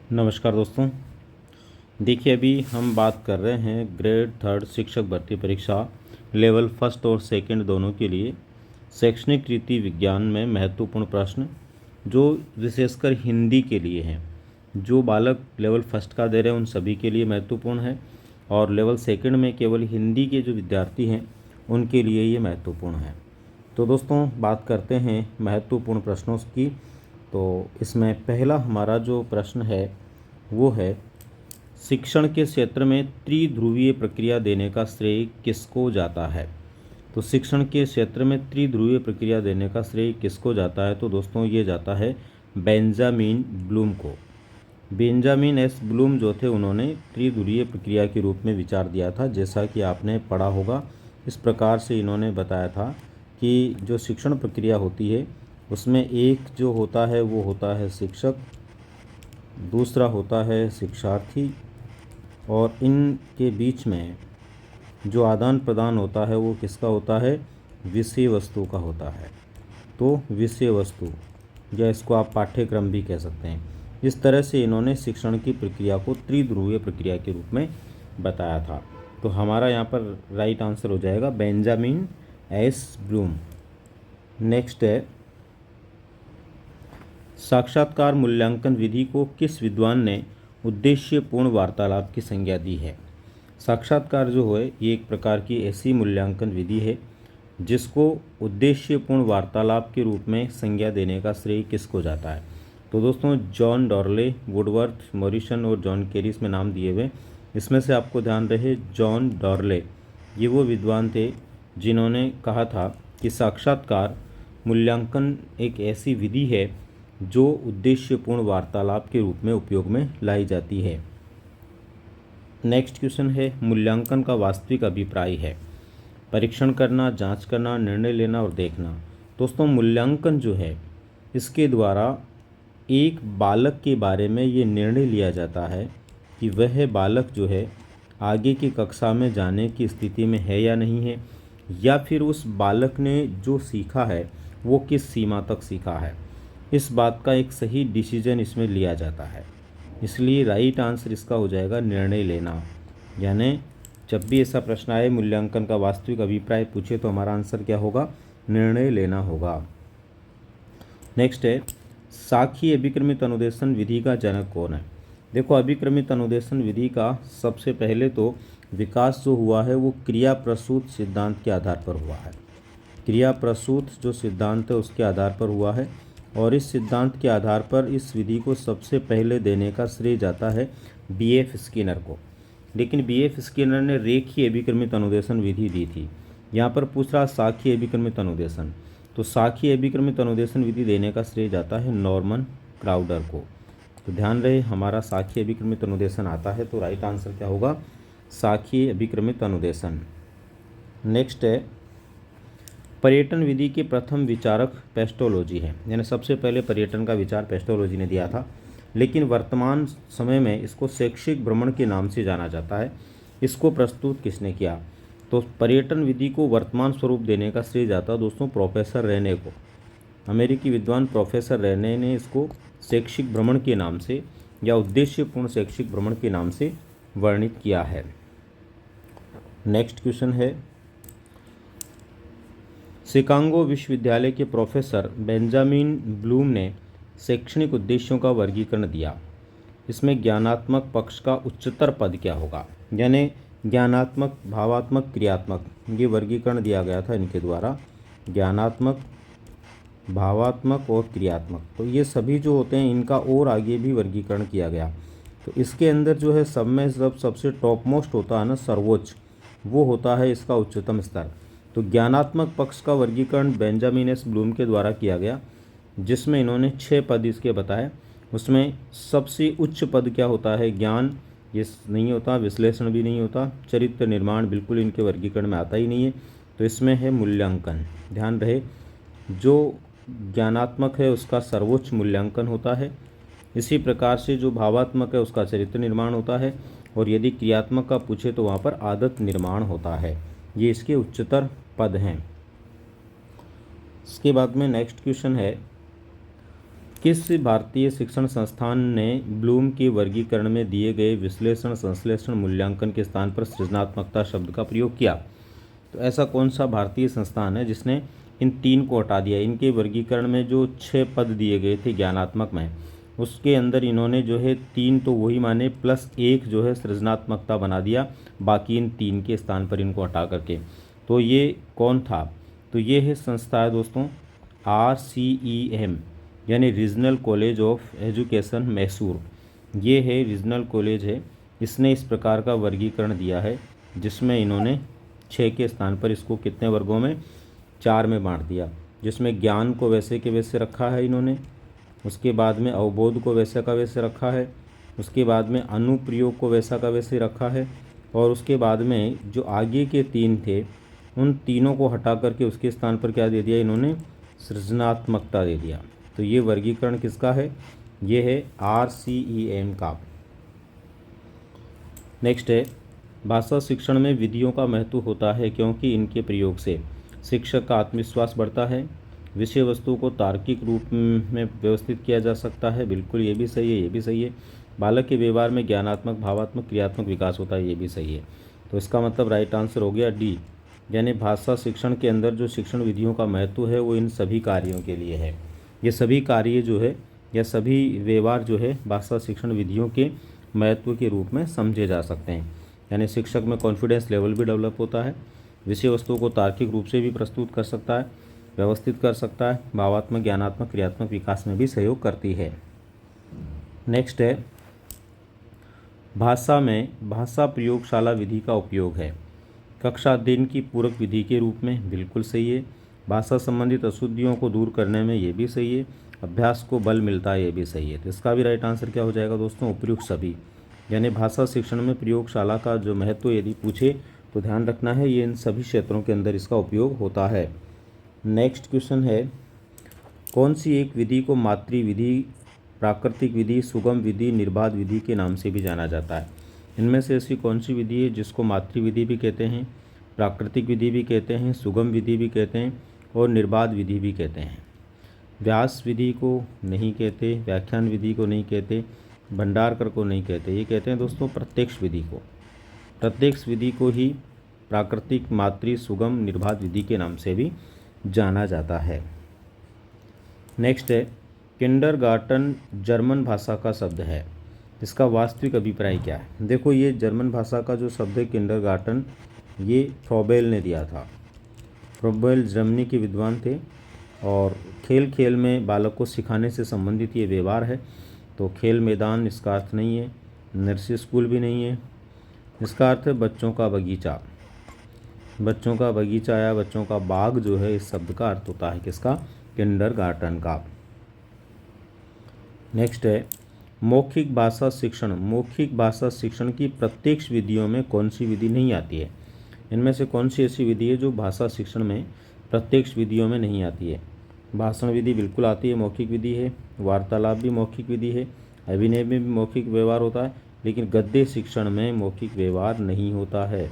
नमस्कार दोस्तों। देखिए, अभी हम बात कर रहे हैं ग्रेड थर्ड शिक्षक भर्ती परीक्षा लेवल फर्स्ट और सेकंड दोनों के लिए शैक्षणिक रीति विज्ञान में महत्वपूर्ण प्रश्न जो विशेषकर हिंदी के लिए हैं। जो बालक लेवल फर्स्ट का दे रहे हैं उन सभी के लिए महत्वपूर्ण है, और लेवल सेकंड में केवल हिंदी के जो विद्यार्थी हैं उनके लिए ये महत्वपूर्ण है। तो दोस्तों, बात करते हैं महत्वपूर्ण प्रश्नों की। तो इसमें पहला हमारा जो प्रश्न है वो है, शिक्षण के क्षेत्र में त्रिध्रुवीय प्रक्रिया देने का श्रेय किसको जाता है। तो शिक्षण के क्षेत्र में त्रिध्रुवीय प्रक्रिया देने का श्रेय किसको जाता है, तो दोस्तों ये जाता है बेंजामिन ब्लूम को। बेंजामिन एस ब्लूम जो थे उन्होंने त्रिध्रुवीय प्रक्रिया के रूप में विचार दिया था। जैसा कि आपने पढ़ा होगा, इस प्रकार से इन्होंने बताया था कि जो शिक्षण प्रक्रिया होती है उसमें एक जो होता है वो होता है शिक्षक, दूसरा होता है शिक्षार्थी, और इनके बीच में जो आदान प्रदान होता है वो किसका होता है, विषय वस्तु का होता है। तो विषय वस्तु, या इसको आप पाठ्यक्रम भी कह सकते हैं। इस तरह से इन्होंने शिक्षण की प्रक्रिया को त्रिध्रुवीय प्रक्रिया के रूप में बताया था। तो हमारा यहाँ पर राइट आंसर हो जाएगा बेंजामिन एस ब्लूम। नेक्स्ट है, साक्षात्कार मूल्यांकन विधि को किस विद्वान ने उद्देश्यपूर्ण वार्तालाप की संज्ञा दी है। साक्षात्कार जो है ये एक प्रकार की ऐसी मूल्यांकन विधि है जिसको उद्देश्यपूर्ण वार्तालाप के रूप में संज्ञा देने का श्रेय किसको जाता है। तो दोस्तों, जॉन डॉर्ले, वुडवर्थ, मॉरिसन और जॉन केरी इसमें नाम दिए हुए। इसमें से आपको ध्यान रहे जॉन डॉर्ले, ये वो विद्वान थे जिन्होंने कहा था कि साक्षात्कार मूल्यांकन एक ऐसी विधि है जो उद्देश्यपूर्ण वार्तालाप के रूप में उपयोग में लाई जाती है। नेक्स्ट क्वेश्चन है, मूल्यांकन का वास्तविक अभिप्राय है परीक्षण करना, जांच करना, निर्णय लेना और देखना। दोस्तों, मूल्यांकन जो है इसके द्वारा एक बालक के बारे में ये निर्णय लिया जाता है कि वह बालक जो है आगे की कक्षा में जाने की स्थिति में है या नहीं है, या फिर उस बालक ने जो सीखा है वो किस सीमा तक सीखा है। इस बात का एक सही डिसीजन इसमें लिया जाता है। इसलिए राइट आंसर इसका हो जाएगा निर्णय लेना। यानी जब भी ऐसा प्रश्न आए मूल्यांकन का वास्तविक अभिप्राय पूछे तो हमारा आंसर क्या होगा, निर्णय लेना होगा। नेक्स्ट है, साखी अभिक्रमित अनुदेशन विधि का जनक कौन है। देखो, अभिक्रमित अनुदेशन विधि का सबसे पहले तो विकास जो हुआ है वो क्रिया प्रसूत सिद्धांत के आधार पर हुआ है। क्रिया प्रसूत जो सिद्धांत है उसके आधार पर हुआ है, और इस सिद्धांत के आधार पर इस विधि को सबसे पहले देने का श्रेय जाता है बीएफ स्किनर को। लेकिन बीएफ स्किनर ने रेखीय अभिक्रमित अनुदेशन विधि दी थी। यहाँ पर पूछ रहा साखी अभिक्रमित अनुदेशन, तो साखी अभिक्रमित अनुदेशन विधि देने का श्रेय जाता है नॉर्मन क्राउडर को। तो ध्यान रहे, हमारा साखी अभिक्रमित अनुदेशन आता है, तो राइट आंसर क्या होगा, साखी अभिक्रमित अनुदेशन। नेक्स्ट है, पर्यटन विधि के प्रथम विचारक पेस्टोलॉजी है। यानी सबसे पहले पर्यटन का विचार पेस्टोलॉजी ने दिया था, लेकिन वर्तमान समय में इसको शैक्षिक भ्रमण के नाम से जाना जाता है। इसको प्रस्तुत किसने किया, तो पर्यटन विधि को वर्तमान स्वरूप देने का श्रेय जाता है दोस्तों प्रोफेसर रेने को। अमेरिकी विद्वान प्रोफेसर रेने ने इसको शैक्षिक भ्रमण के नाम से या उद्देश्यपूर्ण शैक्षिक भ्रमण के नाम से वर्णित किया है। नेक्स्ट क्वेश्चन है, शिकागो विश्वविद्यालय के प्रोफेसर बेंजामिन ब्लूम ने शैक्षणिक उद्देश्यों का वर्गीकरण दिया। इसमें ज्ञानात्मक पक्ष का उच्चतर पद क्या होगा। यानी ज्ञानात्मक, भावात्मक, क्रियात्मक, ये वर्गीकरण दिया गया था इनके द्वारा। ज्ञानात्मक, भावात्मक और क्रियात्मक, तो ये सभी जो होते हैं इनका और आगे भी वर्गीकरण किया गया। तो इसके अंदर जो है सब में सबसे टॉप मोस्ट होता है ना, सर्वोच्च, वो होता है इसका उच्चतम स्तर। तो ज्ञानात्मक पक्ष का वर्गीकरण बेंजामिन एस ब्लूम के द्वारा किया गया, जिसमें इन्होंने 6 पद इसके बताए। उसमें सबसे उच्च पद क्या होता है, ज्ञान, ये नहीं होता, विश्लेषण भी नहीं होता, चरित्र निर्माण बिल्कुल इनके वर्गीकरण में आता ही नहीं है। तो इसमें है मूल्यांकन। ध्यान रहे, जो ज्ञानात्मक है उसका सर्वोच्च मूल्यांकन होता है, इसी प्रकार से जो भावात्मक है उसका चरित्र निर्माण होता है, और यदि क्रियात्मक का पूछे तो वहाँ पर आदत निर्माण होता है। ये इसके उच्चतर पद हैं। इसके बाद में नेक्स्ट क्वेश्चन है, किस भारतीय शिक्षण संस्थान ने ब्लूम के वर्गीकरण में दिए गए विश्लेषण, संश्लेषण, मूल्यांकन के स्थान पर सृजनात्मकता शब्द का प्रयोग किया? तो ऐसा कौन सा भारतीय संस्थान है जिसने इन 3 को हटा दिया? इनके वर्गीकरण में जो 6 पद दिए गए थे ज्ञानात्मक में, उसके अंदर इन्होंने जो है 3 तो वही माने प्लस 1 जो है सृजनात्मकता बना दिया, बाकी इन 3 के स्थान पर इनको हटा करके। तो ये कौन था? तो ये है संस्था है दोस्तों RCEM, यानी regional college of education Mysore. ये है रीजनल कॉलेज है, इसने इस प्रकार का वर्गीकरण दिया है जिसमें इन्होंने 6 के स्थान पर इसको कितने वर्गों में, 4 में बांट दिया। जिसमें ज्ञान को वैसे के वैसे रखा है इन्होंने, उसके बाद में अवबोध को वैसे का वैसे रखा है, उसके बाद में अनुप्रयोग को वैसा का वैसे रखा है, और उसके बाद में जो आगे के 3 थे उन तीनों को हटा करके उसके स्थान पर क्या दे दिया इन्होंने, सृजनात्मकता दे दिया। तो ये वर्गीकरण किसका है? ये है RCEM का। नेक्स्ट है, भाषा शिक्षण में विधियों का महत्व होता है क्योंकि इनके प्रयोग से शिक्षक का आत्मविश्वास बढ़ता है, विषय वस्तु को तार्किक रूप में व्यवस्थित किया जा सकता है। बिल्कुल ये भी सही है, ये भी सही है। बालक के व्यवहार में ज्ञानात्मक, भावात्मक, क्रियात्मक विकास होता है, ये भी सही है। तो इसका मतलब राइट आंसर हो गया डी, यानी भाषा शिक्षण के अंदर जो शिक्षण विधियों का महत्व है वो इन सभी कार्यों के लिए है। ये सभी कार्य जो है या सभी व्यवहार जो है भाषा शिक्षण विधियों के महत्व के रूप में समझे जा सकते हैं। यानी शिक्षक में कॉन्फिडेंस लेवल भी डेवलप होता है, विषय वस्तुओं को तार्किक रूप से भी प्रस्तुत कर सकता है, व्यवस्थित कर सकता है, भावात्मक, ज्ञानात्मक, क्रियात्मक विकास में भी सहयोग करती है। नेक्स्ट है, भाषा में भाषा प्रयोगशाला विधि का उपयोग है कक्षा अध्ययन की पूरक विधि के रूप में। बिल्कुल सही है। भाषा संबंधित अशुद्धियों को दूर करने में, ये भी सही है। अभ्यास को बल मिलता है, ये भी सही है। तो इसका भी राइट आंसर क्या हो जाएगा दोस्तों, उपयुक्त सभी। यानी भाषा शिक्षण में प्रयोगशाला का जो महत्व यदि पूछे तो ध्यान रखना है ये इन सभी क्षेत्रों के अंदर इसका उपयोग होता है। नेक्स्ट क्वेश्चन है, कौन सी एक विधि को मातृ विधि, प्राकृतिक विधि, सुगम विधि, निर्बाध विधि के नाम से भी जाना जाता है? इनमें से ऐसी कौन सी विधि है जिसको मातृ विधि भी कहते हैं, प्राकृतिक विधि भी कहते हैं, सुगम विधि भी कहते हैं और निर्बाध विधि भी कहते हैं? व्यास विधि को नहीं कहते, व्याख्यान विधि को नहीं कहते, भंडारकर को नहीं कहते, ये कहते हैं दोस्तों प्रत्यक्ष विधि को। प्रत्यक्ष विधि को ही प्राकृतिक, मातृ, सुगम, निर्बाध विधि के नाम से भी जाना जाता है। नेक्स्ट है, किंडरगार्टन जर्मन भाषा का शब्द है, इसका वास्तविक अभिप्राय क्या है? देखो ये जर्मन भाषा का जो शब्द है किंडरगार्टन, ये फ्रॉबेल ने दिया था। फ्रॉबेल जर्मनी के विद्वान थे और खेल खेल में बालक को सिखाने से संबंधित ये व्यवहार है। तो खेल मैदान इसका अर्थ नहीं है, नर्सरी स्कूल भी नहीं है, इसका अर्थ है बच्चों का बगीचा। बच्चों का बगीचा या बच्चों का बाग जो है इस शब्द का अर्थ होता है किसका, किंडरगार्टन का। नेक्स्ट है, मौखिक भाषा शिक्षण। मौखिक भाषा शिक्षण की प्रत्यक्ष विधियों में कौन सी विधि नहीं आती है? इनमें से कौन सी ऐसी विधि है जो भाषा शिक्षण में प्रत्यक्ष विधियों में नहीं आती है? भाषण विधि बिल्कुल आती है, मौखिक विधि है। वार्तालाप भी मौखिक विधि है। अभिनय में भी मौखिक व्यवहार होता है, लेकिन गद्य शिक्षण में मौखिक व्यवहार नहीं होता है।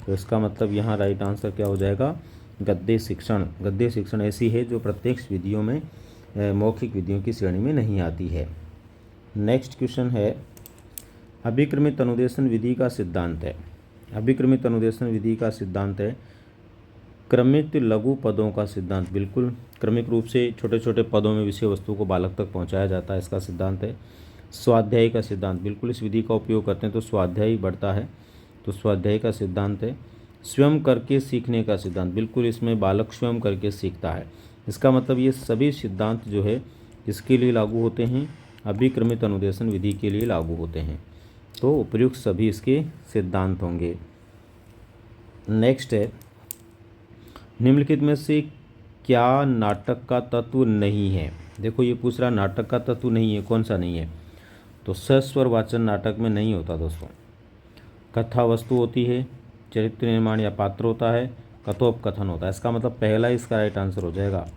तो इसका मतलब यहाँ राइट आंसर क्या हो जाएगा, गद्य शिक्षण। गद्य शिक्षण ऐसी है जो प्रत्यक्ष विधियों में, मौखिक विधियों की श्रेणी में नहीं आती है। नेक्स्ट क्वेश्चन है, अभिक्रमित अनुदेशन विधि का सिद्धांत है। अभिक्रमित अनुदेशन विधि का सिद्धांत है क्रमित लघु पदों का सिद्धांत। बिल्कुल, क्रमिक रूप से छोटे छोटे पदों में विषय वस्तु को बालक तक पहुंचाया जाता है, इसका सिद्धांत है। स्वाध्याय का सिद्धांत, बिल्कुल इस विधि का उपयोग करते हैं तो स्वाध्याय बढ़ता है, तो स्वाध्याय का सिद्धांत है। स्वयं करके सीखने का सिद्धांत, बिल्कुल इसमें बालक स्वयं करके सीखता है। इसका मतलब ये सभी सिद्धांत जो है इसके लिए लागू होते हैं, अभिक्रमित अनुदेशन विधि के लिए लागू होते हैं। तो उपयुक्त सभी इसके सिद्धांत होंगे। नेक्स्ट है, निम्नलिखित में से क्या नाटक का तत्व नहीं है? देखो ये पूछ रहा नाटक का तत्व नहीं है, कौन सा नहीं है? तो सस्वर वाचन नाटक में नहीं होता दोस्तों। कथा वस्तु होती है, चरित्र निर्माण या पात्र होता है, कथोपकथन होता है। इसका मतलब पहला इसका राइट आंसर हो जाएगा।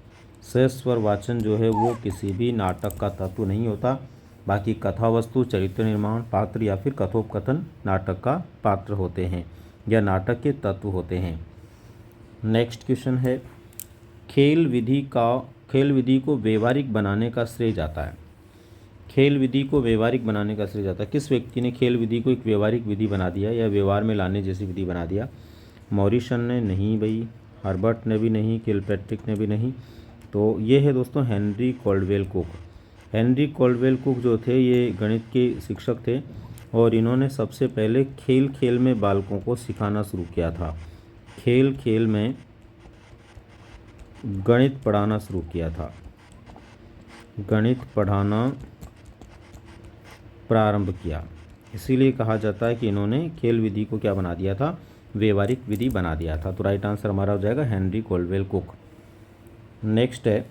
सस्वर वाचन जो है वो किसी भी नाटक का तत्व नहीं होता, बाकी कथा वस्तु, चरित्र निर्माण, पात्र या फिर कथोपकथन नाटक का पात्र होते हैं या नाटक के तत्व होते हैं। नेक्स्ट क्वेश्चन है, खेल विधि का खेल विधि को व्यवहारिक बनाने का श्रेय जाता है। खेल विधि को व्यवहारिक बनाने का श्रेय जाता है। किस व्यक्ति ने खेल विधि को एक व्यवहारिक विधि बना दिया या व्यवहार में लाने जैसी विधि बना दिया? मॉरिसन ने नहीं भाई, हर्बर्ट ने भी नहीं, किलपैट्रिक ने भी नहीं। तो ये है दोस्तों Henry Caldwell cook. Henry Caldwell cook जो थे ये गणित के शिक्षक थे और इन्होंने सबसे पहले खेल खेल में बालकों को सिखाना शुरू किया था। खेल खेल में गणित पढ़ाना शुरू किया था, गणित पढ़ाना प्रारंभ किया। इसीलिए कहा जाता है कि इन्होंने खेल विधि को क्या बना दिया था? व्यवहारिक विधि बना दिया था। तो राइट आंसर हमारा हो जाएगा हेनरी कॉल्डवेल कुक। नेक्स्ट है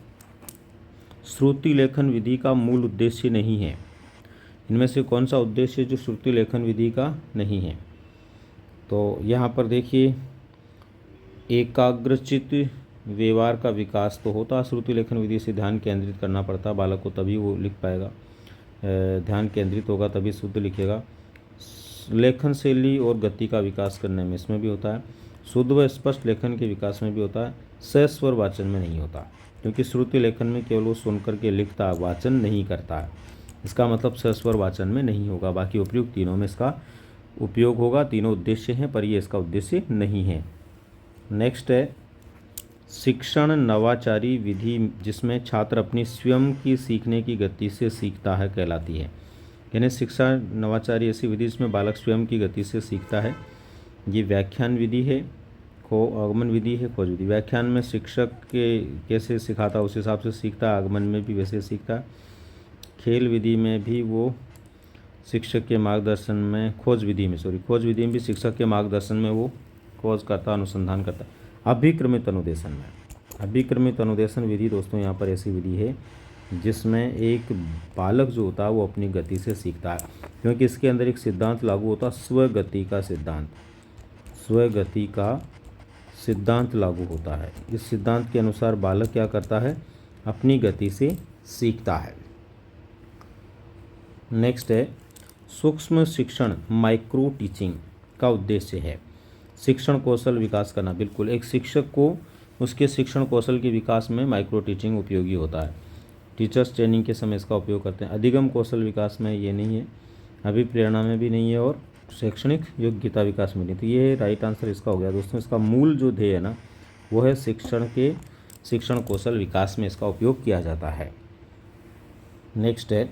श्रुति लेखन विधि का मूल उद्देश्य नहीं है। इनमें से कौन सा उद्देश्य जो श्रुति लेखन विधि का नहीं है? तो यहाँ पर देखिए, एकाग्रचित व्यवहार का विकास तो होता, श्रुति लेखन विधि से ध्यान केंद्रित करना पड़ता है बालक को, तभी वो लिख पाएगा, ध्यान केंद्रित होगा तभी शुद्ध लिखेगा। लेखन शैली और गति का विकास करने में इसमें भी होता है। शुद्ध व स्पष्ट लेखन के विकास में भी होता है। सस्वर वाचन में नहीं होता, क्योंकि श्रुति लेखन में केवल वो सुनकर के लिखता, वाचन नहीं करता है। इसका मतलब सस्वर वाचन में नहीं होगा। बाकी उपयुक्त तीनों में इसका उपयोग होगा, तीनों उद्देश्य हैं, पर ये इसका उद्देश्य नहीं है। नेक्स्ट है शिक्षण नवाचारी विधि जिसमें छात्र अपनी स्वयं की सीखने की गति से सीखता है कहलाती है। यानी शिक्षा नवाचारी ऐसी विधि जिसमें बालक स्वयं की गति से सीखता है। ये व्याख्यान विधि है, आगमन विधि है, खोज विधि। व्याख्यान में शिक्षक के कैसे सिखाता है उस हिसाब से सीखता है, आगमन में भी वैसे सीखता है। खेल विधि में भी वो शिक्षक के मार्गदर्शन में, खोज विधि में भी शिक्षक के मार्गदर्शन में वो खोज करता, अनुसंधान करता। अभिक्रमित अनुदेशन विधि दोस्तों यहाँ पर ऐसी विधि है जिसमें एक बालक जो होता है वो अपनी गति से सीखता है, क्योंकि इसके अंदर एक सिद्धांत लागू होता है, स्वगति का सिद्धांत लागू होता है। इस सिद्धांत के अनुसार बालक क्या करता है? अपनी गति से सीखता है। नेक्स्ट है सूक्ष्म शिक्षण माइक्रो टीचिंग का उद्देश्य है शिक्षण कौशल विकास करना। बिल्कुल, एक शिक्षक को उसके शिक्षण कौशल के विकास में माइक्रो टीचिंग उपयोगी होता है। टीचर्स ट्रेनिंग के समय इसका उपयोग करते हैं। अधिगम कौशल विकास में ये नहीं है, अभिप्रेरणा में भी नहीं है, और शैक्षणिक योग्यता विकास में नहीं। तो ये राइट आंसर इसका हो गया दोस्तों। इसका मूल जो ध्येय है ना वो है शिक्षण कौशल विकास में इसका उपयोग किया जाता है। नेक्स्ट है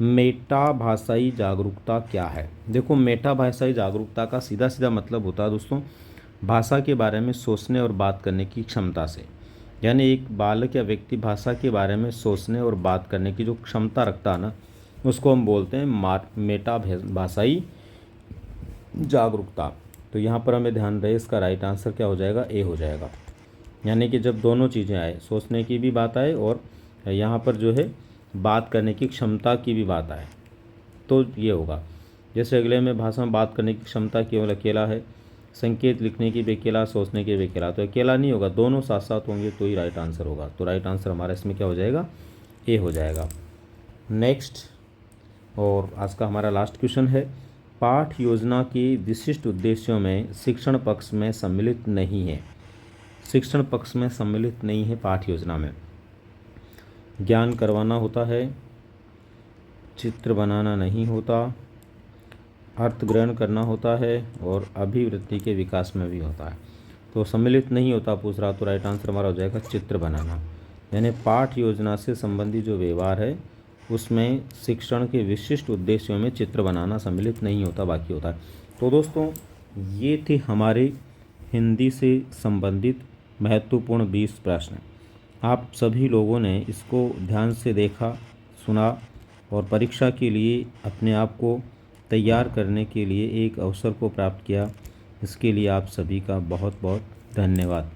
मेटा भाषाई जागरूकता क्या है? देखो, मेटा भाषाई जागरूकता का सीधा सीधा मतलब होता है दोस्तों भाषा के बारे में सोचने और बात करने की क्षमता से। यानी एक बालक या व्यक्ति भाषा के बारे में सोचने और बात करने की जो क्षमता रखता है ना उसको हम बोलते हैं मेटा भाषाई जागरूकता। तो यहाँ पर हमें ध्यान रहे, इसका राइट आंसर क्या हो जाएगा? ए हो जाएगा। यानी कि जब दोनों चीज़ें आए, सोचने की भी बात आए और यहाँ पर जो है बात करने की क्षमता की भी बात आए, तो ये होगा। जैसे अगले में भाषा में बात करने की क्षमता केवल अकेला है, संकेत लिखने की भी अकेला, सोचने की भी अकेला, तो अकेला नहीं होगा, दोनों साथ साथ होंगे तो ही राइट आंसर होगा। तो राइट आंसर हमारा इसमें क्या हो जाएगा? ए हो जाएगा। नेक्स्ट, और आज का हमारा लास्ट क्वेश्चन है पाठ योजना के विशिष्ट उद्देश्यों में शिक्षण पक्ष में सम्मिलित नहीं है। शिक्षण पक्ष में सम्मिलित नहीं है पाठ योजना में। ज्ञान करवाना होता है, चित्र बनाना नहीं होता, अर्थ ग्रहण करना होता है, और अभिवृत्ति के विकास में भी होता है। तो सम्मिलित नहीं होता पूछ रहा, तो राइट आंसर हमारा हो जाएगा चित्र बनाना। यानी पाठ योजना से संबंधित जो व्यवहार है उसमें शिक्षण के विशिष्ट उद्देश्यों में चित्र बनाना सम्मिलित नहीं होता, बाकी होता है। तो दोस्तों ये थे हमारे हिंदी से संबंधित महत्वपूर्ण 20 प्रश्न। आप सभी लोगों ने इसको ध्यान से देखा, सुना और परीक्षा के लिए अपने आप को तैयार करने के लिए एक अवसर को प्राप्त किया। इसके लिए आप सभी का बहुत बहुत धन्यवाद।